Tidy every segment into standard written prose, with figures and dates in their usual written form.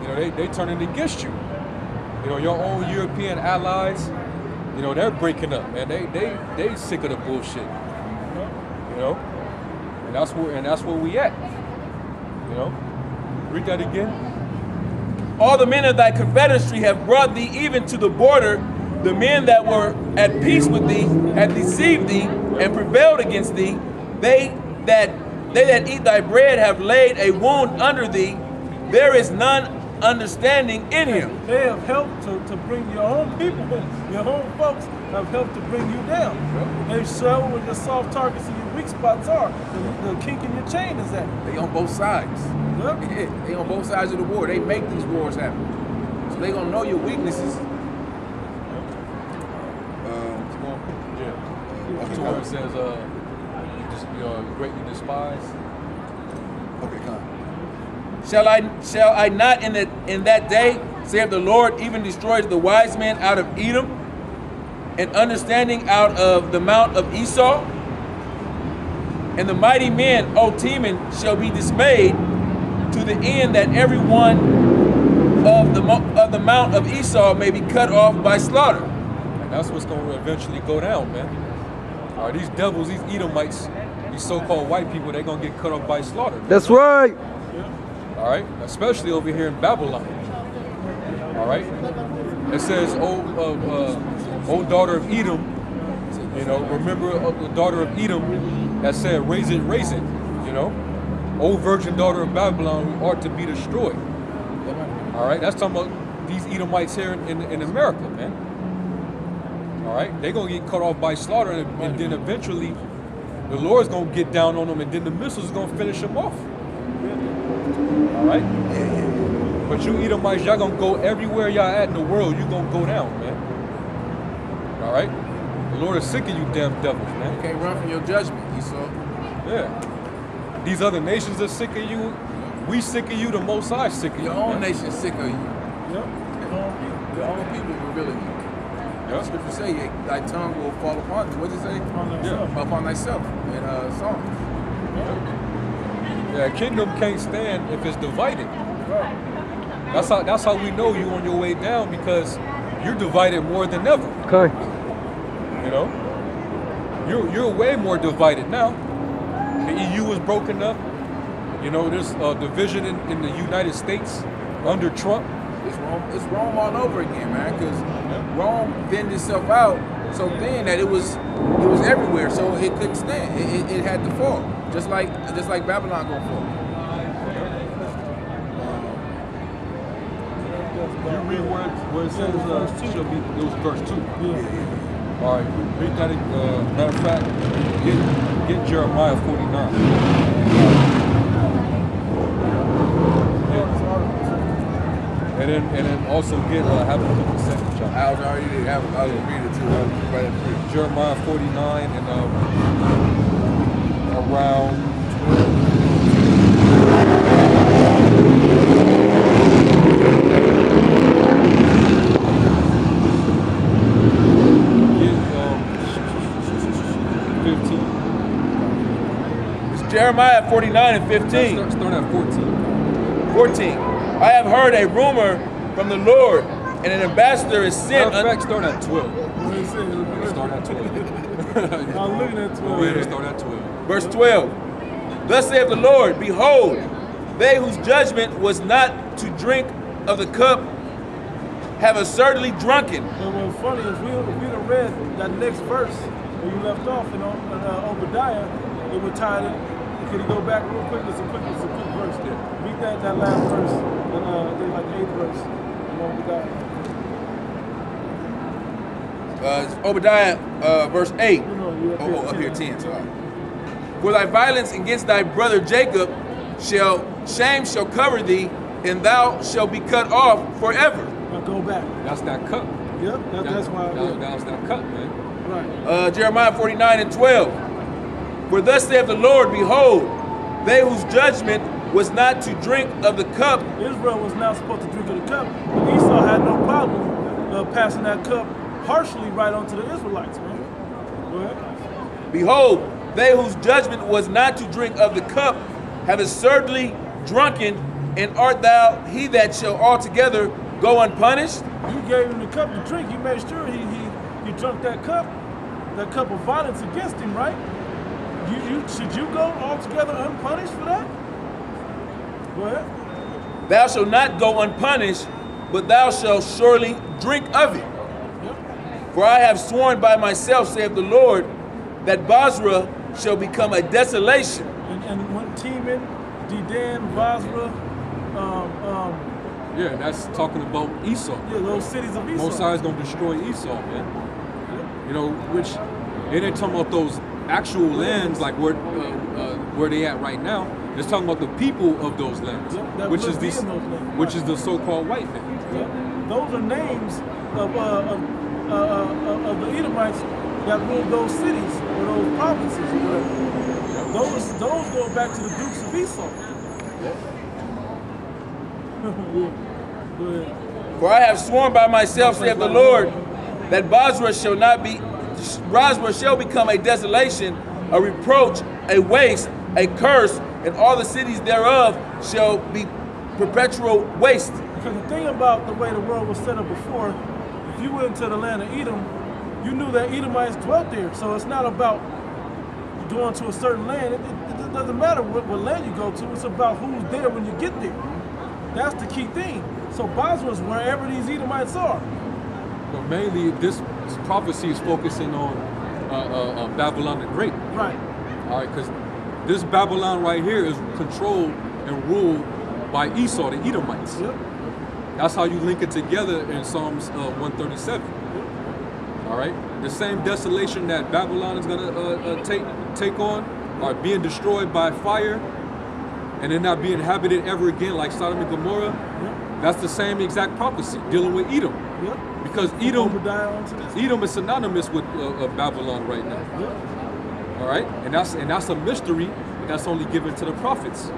You know, they turning against you. You know, your own European allies, you know, they're breaking up, man. They sick of the bullshit. You know? And that's where we at. You know? Read that again. All the men of thy confederacy have brought thee even to the border. The men that were at peace with thee have deceived thee and prevailed against thee. They that eat thy bread have laid a wound under thee. There is none understanding in him. They have helped to bring your own people, your own folks have helped to bring you down. They show where your soft targets and your weak spots are. The kink in your chain is at. They on both sides. Yep. They on both sides of the war. They make these wars happen. So they gonna know your weaknesses. Up to where it says, you're greatly despised. Okay, come on. Shall I not in that day, saith the Lord, even destroy the wise men out of Edom, and understanding out of the mount of Esau? And the mighty men, O Teman, shall be dismayed, to the end that every one of the mount of Esau may be cut off by slaughter. And that's what's going to eventually go down, man. These devils, these Edomites, these so-called white people, they're going to get cut off by slaughter. That's right. All right, especially over here in Babylon. All right, it says, "O daughter of Edom, you know, remember the daughter of Edom that said, raise it, you know, O virgin daughter of Babylon, who art to be destroyed." All right, that's talking about these Edomites here in America, man. All right, they're gonna get cut off by slaughter, and then eventually the Lord's gonna get down on them, and then the missiles is gonna finish them off. All right? But you Edomites, y'all gonna go everywhere y'all at in the world, you gonna go down, man. All right? The Lord is sick of you damn devils, man. You can't run from your judgment, Esau. Yeah. These other nations are sick of you. We sick of you, the Most High sick of you. Your own man. nation sick of you. Yep. Your own people revealing you. Yep. Scripture say, thy tongue will fall upon thee. What does it say? Upon thyself in Psalms. Yeah, kingdom can't stand if it's divided. That's how we know you on your way down, because you're divided more than ever. Okay. You know, you're way more divided now. The EU is broken up. You know, there's a division in the United States under Trump. It's Rome all over again, man. Because Rome thinned itself out so thin that it was everywhere, so it couldn't stand. It had to fall, just like Babylon gonna fall. You read where it says shall be. It was verse 2. Yeah. All right, read that. Matter of fact, get Jeremiah 49. And then also get Habakkuk the second chapter. I was already there. I was reading it too. Right at the Jeremiah 49 and around 15. It's Jeremiah 49 and 15. Start at 14. 14. I have heard a rumor from the Lord, and an ambassador is sent. Matter of fact, start at 12. Start at 12. I'm looking at 12. Yeah, start at 12. Verse 12. Thus saith the Lord, behold, they whose judgment was not to drink of the cup have assuredly drunken. And what's funny is we done read that next verse where you left off in Obadiah, it would tie it. Can you go back real quick? It's a quick verse there. Read that last verse, and there's like the 8th verse in Obadiah. Obadiah, verse 8. up here 10. Sorry. For thy violence against thy brother Jacob shame shall cover thee, and thou shalt be cut off forever. Now go back. That's that cup. Yep, that's why. That's that cup, man. Right. Jeremiah 49 and 12. For thus saith the Lord, behold, they whose judgment was not to drink of the cup. Israel was not supposed to drink of the cup, but Esau had no problem passing that cup harshly right onto the Israelites, man. Go ahead. Behold, they whose judgment was not to drink of the cup have assuredly drunken, And art thou he that shall altogether go unpunished? You gave him the cup to drink. You made sure he drank that cup of violence against him, right? Should you go altogether unpunished for that? Go ahead. Thou shalt not go unpunished, but thou shalt surely drink of it. Yep. For I have sworn by myself, saith the Lord, that Basra shall become a desolation. And when Teman, Dedan, Basra, Yeah, that's talking about Esau. yeah, those cities of Esau. Most High is gonna destroy Esau, man. You know, which it ain't talking about those actual lands like where they at right now. It's talking about the people of those lands, Yep, that which would is be these, in those lands. which is the so-called white man. Yep. Those are names of the Edomites that ruled those cities or those provinces or whatever. Those go back to the dukes of Esau. Go ahead. For I have sworn by myself, saith the Lord, that Basra shall become a desolation, a reproach, a waste, a curse, and all the cities thereof shall be perpetual waste. Because the thing about the way the world was set up before, if you went to the land of Edom, you knew that Edomites dwelt there. So it's not about going to a certain land. It doesn't matter what land you go to. It's about who's there when you get there. That's the key thing. So Basra is wherever these Edomites are. But mainly, this prophecy is focusing on Babylon the Great. Right. All right, because this Babylon right here is controlled and ruled by Esau, the Edomites. Yep. That's how you link it together in Psalms 137. All right, the same desolation that Babylon is gonna take on, are being destroyed by fire, and then not be inhabited ever again like Sodom and Gomorrah. Yep. That's the same exact prophecy dealing with Edom, Yep. because Edom Edom is synonymous with Babylon right now. Yep. All right, and that's a mystery that's only given to the prophets.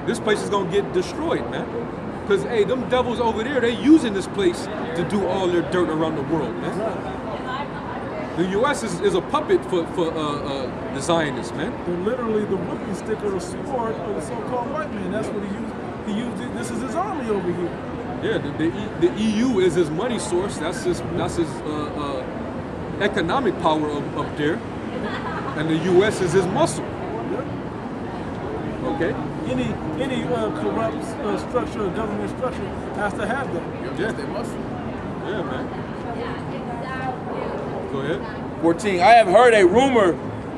This place is gonna get destroyed, man. Because hey, them devils over there, they using this place to do all their dirt around the world, man. The U.S. is a puppet for the Zionists, man. They're literally the whipping stick or the sword of the so-called white man. That's what he used. He used it. This is his army over here. Yeah, the EU is his money source. That's his economic power up there, and the U.S. is his muscle. Okay. Any corrupt structure or government structure has to have that. Yeah, they must. Yeah, man. Go ahead. 14. I have heard a rumor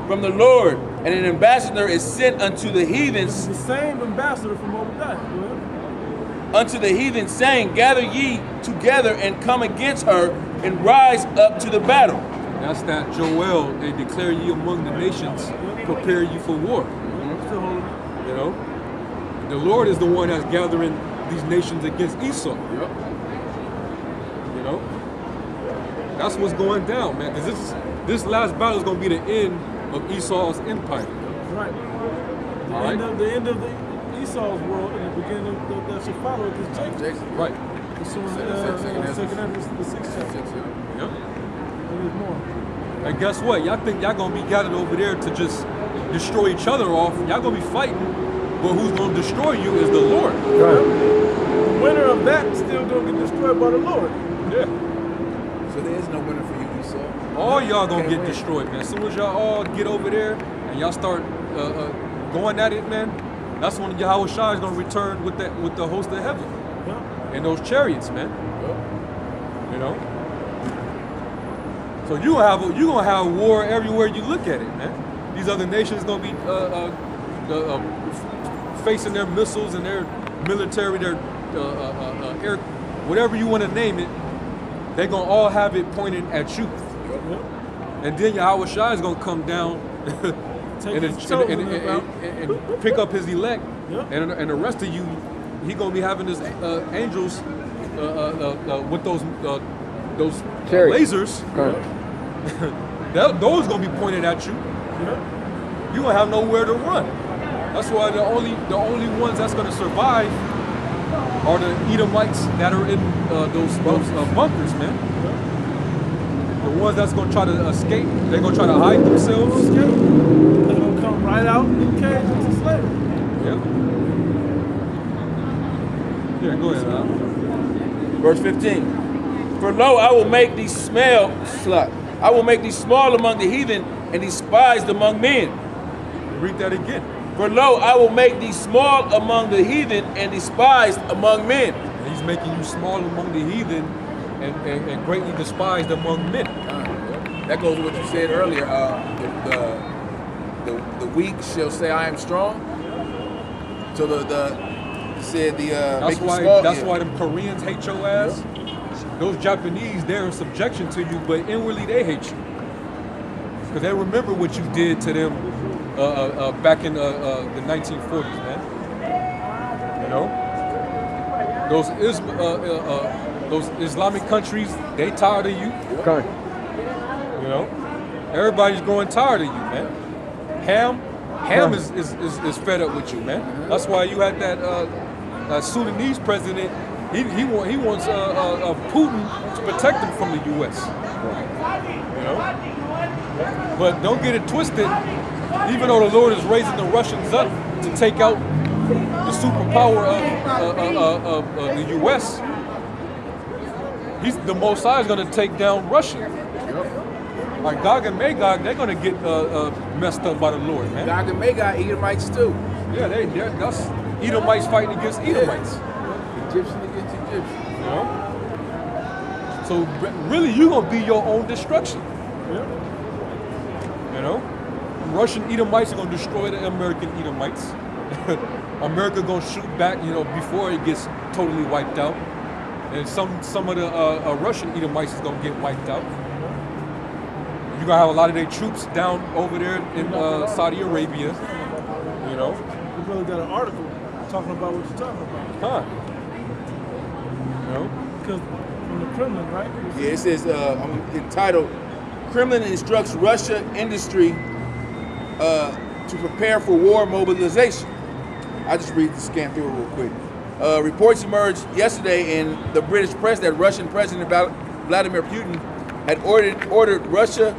from the Lord, and an ambassador is sent unto the This heathens, is the same ambassador from Obadiah. Go ahead. unto the heathens, saying, gather ye together and come against her, and rise up to the battle. That's that Joel. They declare ye among the nations, prepare you for war. Still holding it. You know, the Lord is the one that's gathering these nations against Esau. You know, that's what's going down, man. Because this last battle is going to be the end of Esau's empire. Right. The end of the Esau's world and the beginning of that should follow is Jacob. Right. It's on second Ezra, the 6th chapter. Yep. And there's more. And guess what? Y'all think y'all gonna be gathered over there to just destroy each other off? Y'all gonna be fighting, but who's gonna destroy you is the Lord. The winner of that is still gonna get destroyed by the Lord. Yeah. So there is no winner for you, Esau. All y'all gonna Can't get win. destroyed, man. As soon as y'all all get over there and y'all start going at it, man, that's when Yahweh Shai is gonna return with the host of heaven Yeah. and those chariots, man. You know. So you gonna have war everywhere you look at it, man. These other nations gonna be facing their missiles and their military, their air, whatever you want to name it. They're gonna all have it pointed at you. And then Yahweh Shai is gonna come down and pick up his elect, and the rest of you, he gonna be having his angels with those lasers. Those gonna be pointed at you. You gonna have nowhere to run. That's why the only ones that's gonna survive are the Edomites that are in those bunkers, man. The ones that's gonna try to escape, they're gonna try to hide themselves. They're gonna come right out in the cage into slavery. Yeah. Yeah, go ahead, man. Verse 15. For lo, I will make thee I will make thee small among the heathen and despised among men. Read that again. For lo, I will make thee small among the heathen and despised among men. And he's making you small among the heathen and greatly despised among men. That goes with what you said earlier. The weak shall say, "I am strong." So That's why them Koreans hate your ass. Yeah. Those Japanese, they're in subjection to you, but inwardly they hate you because they remember what you did to them back in the 1940s, man. You know, those Islamic countries, they tired of you. Okay. You know, everybody's growing tired of you, man. Ham is fed up with you, man. That's why you had that Sudanese president. He wants Putin to protect him from the U.S. You know, but don't get it twisted. Even though the Lord is raising the Russians up to take out the superpower of the U.S., the Most High is going to take down Russia. Like Gog and Magog, they're going to get messed up by the Lord, man. Gog and Magog, Edomites too. Yeah, that's Edomites fighting against Edomites. Egyptian against Egyptian. You know? So really, you're going to be your own destruction. Yeah. You know? Russian Edomites are going to destroy the American Edomites. America going to shoot back, you know, before it gets totally wiped out. And some of the Russian Edomites is going to get wiped out. You're going to have a lot of their troops down over there in Saudi Arabia. You know? You really got an article talking about what you're talking about. Huh. You know? Because from the Kremlin, right? Yeah, it says, entitled, Kremlin instructs Russia industry to prepare for war mobilization. I just scan through it real quick. Reports emerged yesterday in the British press that Russian President Vladimir Putin had ordered Russia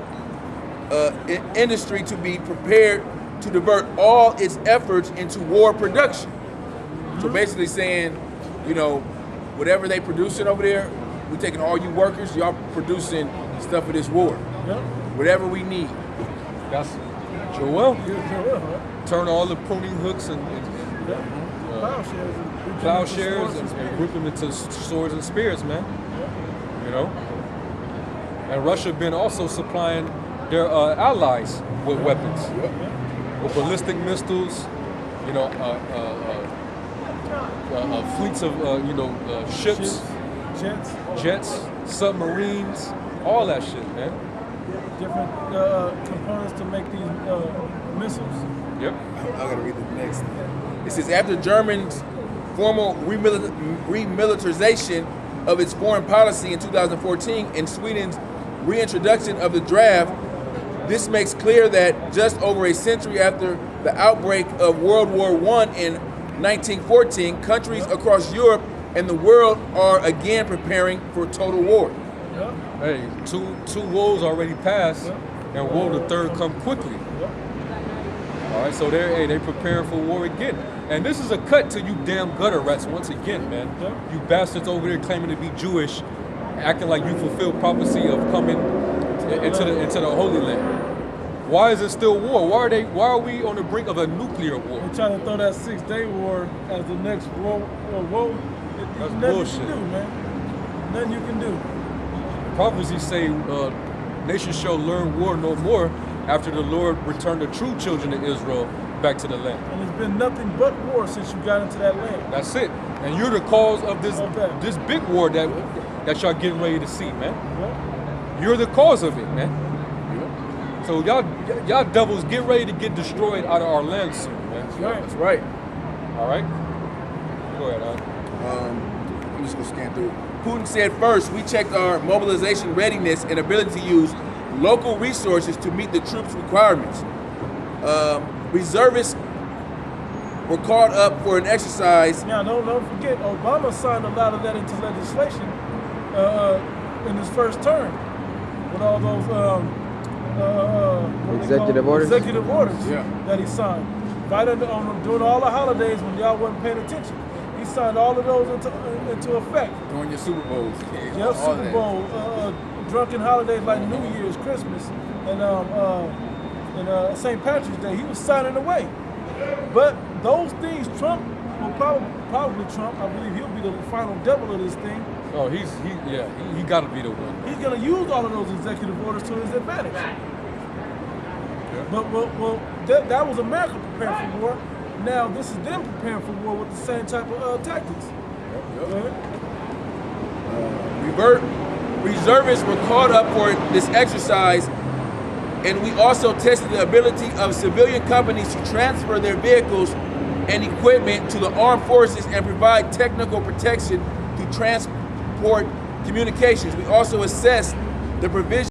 industry to be prepared to divert all its efforts into war production. So basically saying, you know, whatever they producing over there, we're taking all you workers, y'all producing stuff for this war. Yep. Whatever we need. That's Joel. Right? Turn all the pruning hooks and plowshares and group them into swords and spears, man. You know? And Russia been also supplying their allies with weapons, with ballistic missiles, you know, fleets of ships, jets, submarines, all that shit, man. Different components to make these missiles. Yep. I gotta read the next. It says after Germany's formal remilitarization of its foreign policy in 2014 and Sweden's reintroduction of the draft, this makes clear that just over a century after the outbreak of World War I in 1914, countries across Europe and the world are again preparing for total war. Yep. Hey, two wars already passed, and war the third come quickly. All right, so they're preparing for war again. And this is a cut to you damn gutter rats once again, man. You bastards over there claiming to be Jewish, acting like you fulfill prophecy of coming into the Holy Land. Why is it still war? Why are we on the brink of a nuclear war? They're trying to throw that 6-day war as the next war. That's nothing bullshit. you can do, man. Nothing you can do. Prophecies say nations shall learn war no more after the Lord returned the true children of Israel back to the land. And it's been nothing but war since you got into that land. That's it. And you're the cause of this big war that y'all getting ready to see, man. Yeah. You're the cause of it, man. So y'all devils get ready to get destroyed out of our land soon, man. That's right. All right? Go ahead, I'm just gonna scan through. Putin said first, we checked our mobilization readiness and ability to use local resources to meet the troops' requirements. Reservists were called up for an exercise. Now, don't forget, Obama signed a lot of that into legislation in his first term with all those executive orders that he signed. Right during all the holidays when y'all wasn't paying attention. He signed all of those into effect. During your Super Bowls. Yep, all Super that. Bowl, drunken holidays like New Year's, Christmas, and St. Patrick's Day. He was signing away. But those things, Trump will probably Trump. I believe he'll be the final devil of this thing. Oh, he got to be the one. He's going to use all of those executive orders to his advantage. But that was America preparing for war. Now this is them preparing for war with the same type of tactics. Reservists were called up for this exercise, and we also tested the ability of civilian companies to transfer their vehicles and equipment to the armed forces and provide technical protection to transport communications. We also assessed the provision